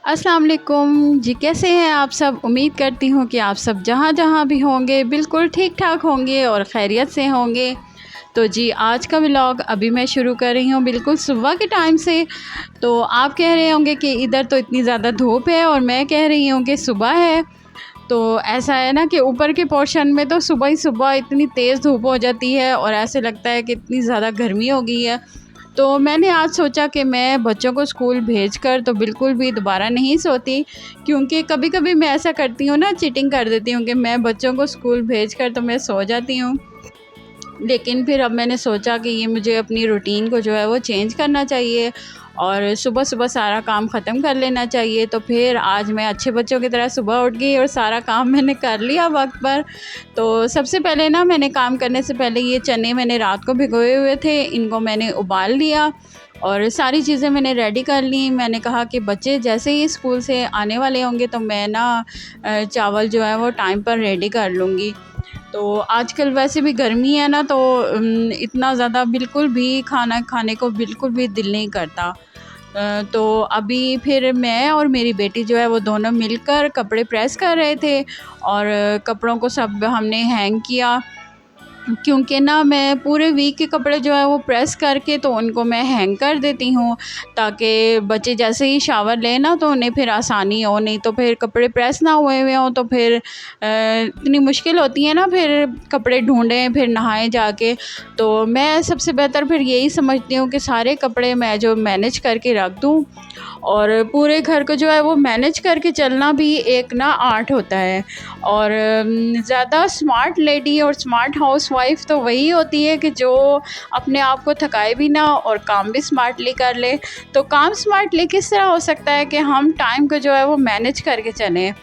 अस्सलाम वालेकुम जी। कैसे हैं आप सब? उम्मीद करती हूँ कि आप सब जहाँ जहाँ भी होंगे बिल्कुल ठीक ठाक होंगे और खैरियत से होंगे। तो जी आज का व्लॉग अभी मैं शुरू कर रही हूँ बिल्कुल सुबह के टाइम से। तो आप कह रहे होंगे कि इधर तो इतनी ज़्यादा धूप है और मैं कह रही हूँ कि सुबह है। तो ऐसा है ना कि ऊपर के पोर्शन में तो सुबह ही सुबह इतनी तेज़ धूप हो जाती है और ऐसे लगता है कि इतनी ज़्यादा गर्मी हो गई है। तो मैंने आज सोचा कि मैं बच्चों को स्कूल भेजकर तो बिल्कुल भी दोबारा नहीं सोती, क्योंकि कभी-कभी मैं ऐसा करती हूँ ना, चीटिंग कर देती हूँ कि मैं बच्चों को स्कूल भेजकर तो मैं सो जाती हूँ। लेकिन फिर अब मैंने सोचा कि ये मुझे अपनी रूटीन को जो है वो चेंज करना चाहिए और सुबह-सुबह सारा काम ख़त्म कर लेना चाहिए। तो फिर आज मैं अच्छे बच्चों की तरह सुबह उठ गई और सारा काम मैंने कर लिया वक़्त पर। तो सबसे पहले ना मैंने काम करने से पहले ये चने मैंने रात को भिगोए हुए थे, इनको मैंने उबाल लिया और सारी चीज़ें मैंने रेडी कर ली। मैंने कहा कि बच्चे जैसे ही स्कूल से आने वाले होंगे तो मैं ना चावल जो है वो टाइम पर रेडी कर लूँगी। तो आजकल वैसे भी गर्मी है ना, तो इतना ज़्यादा बिल्कुल भी खाना खाने को बिल्कुल भी दिल नहीं करता। तो अभी फिर मैं और मेरी बेटी जो है वो दोनों मिलकर कपड़े प्रेस कर रहे थे और कपड़ों को सब हमने हैंग किया, क्योंकि ना मैं पूरे वीक के कपड़े जो है वो प्रेस करके तो उनको मैं हैंग कर देती हूँ, ताकि बच्चे जैसे ही शावर लें ना तो उन्हें फिर आसानी हो। नहीं तो फिर कपड़े प्रेस ना हुए हुए हों तो फिर इतनी मुश्किल होती है ना, फिर कपड़े ढूँढें फिर नहाएं जाके। तो मैं सबसे बेहतर फिर यही समझती हूँ कि सारे कपड़े मैं जो मैनेज करके रख दूँ, और पूरे घर को जो है वो मैनेज करके चलना भी एक ना आर्ट होता है। और ज़्यादा स्मार्ट लेडी और स्मार्ट हाउसवाइफ़ तो वही होती है कि जो अपने आप को थकाए भी ना और काम भी स्मार्टली कर ले। तो काम स्मार्टली किस तरह हो सकता है कि हम टाइम को जो है वो मैनेज करके चलें।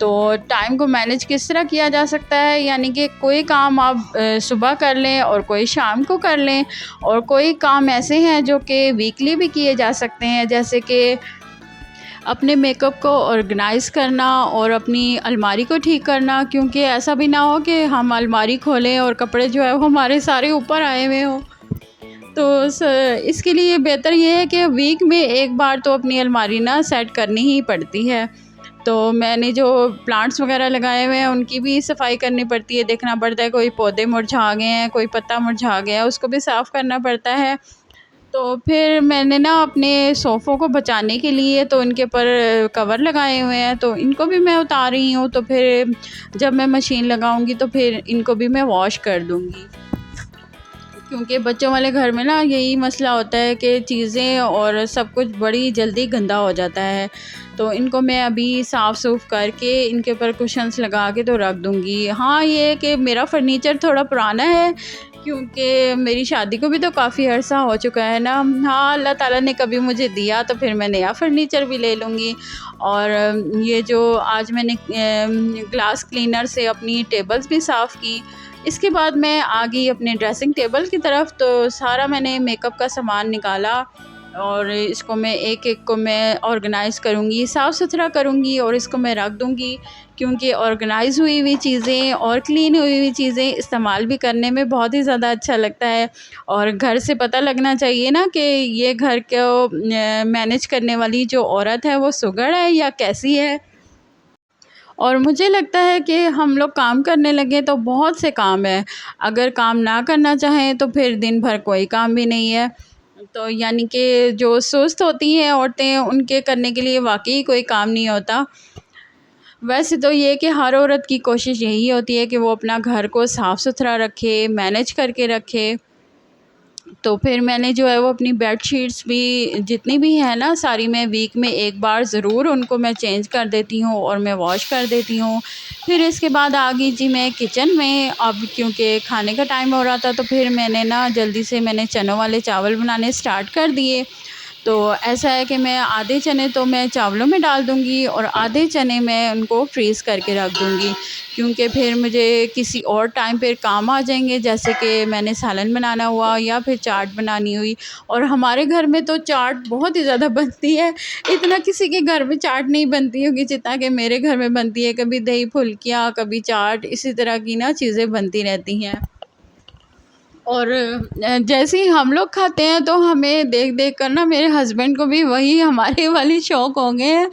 तो टाइम को मैनेज किस तरह किया जा सकता है, यानी कि कोई काम आप सुबह कर लें और कोई शाम को कर लें, और कोई काम ऐसे हैं जो कि वीकली भी किए जा सकते हैं, जैसे कि अपने मेकअप को ऑर्गेनाइज़ करना और अपनी अलमारी को ठीक करना। क्योंकि ऐसा भी ना हो कि हम अलमारी खोलें और कपड़े जो है वो हमारे सारे ऊपर आए हुए हों। तो इसके लिए बेहतर ये है कि वीक में एक बार तो अपनी अलमारी ना सेट करनी ही पड़ती है। तो मैंने जो प्लांट्स वगैरह लगाए हुए हैं उनकी भी सफाई करनी पड़ती है, देखना पड़ता है कोई पौधे मुरझा गए हैं, कोई पत्ता मुरझा गया है, उसको भी साफ़ करना पड़ता है। तो फिर मैंने ना अपने सोफ़ों को बचाने के लिए तो इनके ऊपर कवर लगाए हुए हैं, तो इनको भी मैं उतार रही हूँ। तो फिर जब मैं मशीन लगाऊँगी तो फिर इनको भी मैं वॉश कर दूँगी, क्योंकि बच्चों वाले घर में ना यही मसला होता है कि चीज़ें और सब कुछ बड़ी जल्दी गंदा हो जाता है। तो इनको मैं अभी साफ़ सूफ़ करके इनके ऊपर कुशन्स लगा के तो रख दूँगी। हाँ, ये है कि मेरा फ़र्नीचर थोड़ा पुराना है, क्योंकि मेरी शादी को भी तो काफ़ी अरसा हो चुका है ना। हाँ, अल्लाह ताला ने कभी मुझे दिया तो फिर मैं नया फ़र्नीचर भी ले लूँगी। और ये जो आज मैंने ग्लास क्लीनर से अपनी टेबल्स भी साफ़ की। इसके बाद मैं आ गई अपने ड्रेसिंग टेबल की तरफ। तो सारा मैंने मेकअप का सामान निकाला और इसको मैं एक-एक को मैं ऑर्गेनाइज़ करूँगी, साफ़ सुथरा करूँगी और इसको मैं रख दूँगी, क्योंकि ऑर्गेनाइज़ हुई हुई चीज़ें और क्लीन हुई हुई चीज़ें इस्तेमाल भी करने में बहुत ही ज़्यादा अच्छा लगता है। और घर से पता लगना चाहिए ना कि ये घर को मैनेज करने वाली जो औरत है वो सुघड़ है या कैसी है। और मुझे लगता है कि हम लोग काम करने लगें तो बहुत से काम हैं, अगर काम ना करना चाहें तो फिर दिन भर कोई काम भी नहीं है। तो यानी कि जो सुस्त होती हैं औरतें, उनके करने के लिए वाक़ई कोई काम नहीं होता। वैसे तो ये है कि हर औरत की कोशिश यही होती है कि वो अपना घर को साफ़ सुथरा रखे, मैनेज करके रखे। तो फिर मैंने जो है वो अपनी बेडशीट्स भी जितनी भी हैं ना सारी, मैं वीक में एक बार ज़रूर उनको मैं चेंज कर देती हूँ और मैं वॉश कर देती हूँ। फिर इसके बाद आ गई जी मैं किचन में। अब क्योंकि खाने का टाइम हो रहा था तो फिर मैंने ना जल्दी से मैंने चनों वाले चावल बनाने स्टार्ट कर दिए। तो ऐसा है कि मैं आधे चने तो मैं चावलों में डाल दूँगी और आधे चने मैं उनको फ्रीज़ करके रख दूँगी, क्योंकि फिर मुझे किसी और टाइम पे काम आ जाएँगे, जैसे कि मैंने सालन बनाना हुआ या फिर चाट बनानी हुई। और हमारे घर में तो चाट बहुत ही ज़्यादा बनती है, इतना किसी के घर में चाट नहीं बनती होगी जितना कि मेरे घर में बनती है। कभी दही फुल्कियाँ, कभी चाट, इसी तरह की ना चीज़ें बनती रहती हैं। और जैसे ही हम लोग खाते हैं तो हमें देख देख कर ना मेरे हस्बैंड को भी वही हमारे वाली शौक़ हो गए हैं।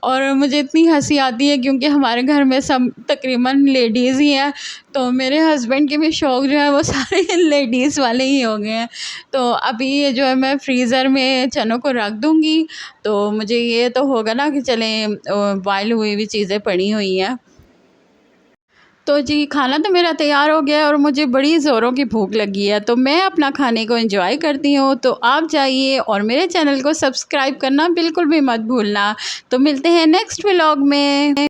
और मुझे इतनी हंसी आती है क्योंकि हमारे घर में सब तकरीबन लेडीज़ ही हैं, तो मेरे हस्बैंड के भी शौक़ जो है वो सारे लेडीज़ वाले ही हो गए हैं। तो अभी ये जो है मैं फ्रीज़र में चनों को रख दूँगी, तो मुझे ये तो होगा ना कि चलें बॉयल हुई हुई चीज़ें पड़ी हुई हैं। तो जी खाना तो मेरा तैयार हो गया है और मुझे बड़ी ज़ोरों की भूख लगी है, तो मैं अपना खाने को एंजॉय करती हूँ। तो आप जाइए और मेरे चैनल को सब्सक्राइब करना बिल्कुल भी मत भूलना। तो मिलते हैं नेक्स्ट व्लॉग में।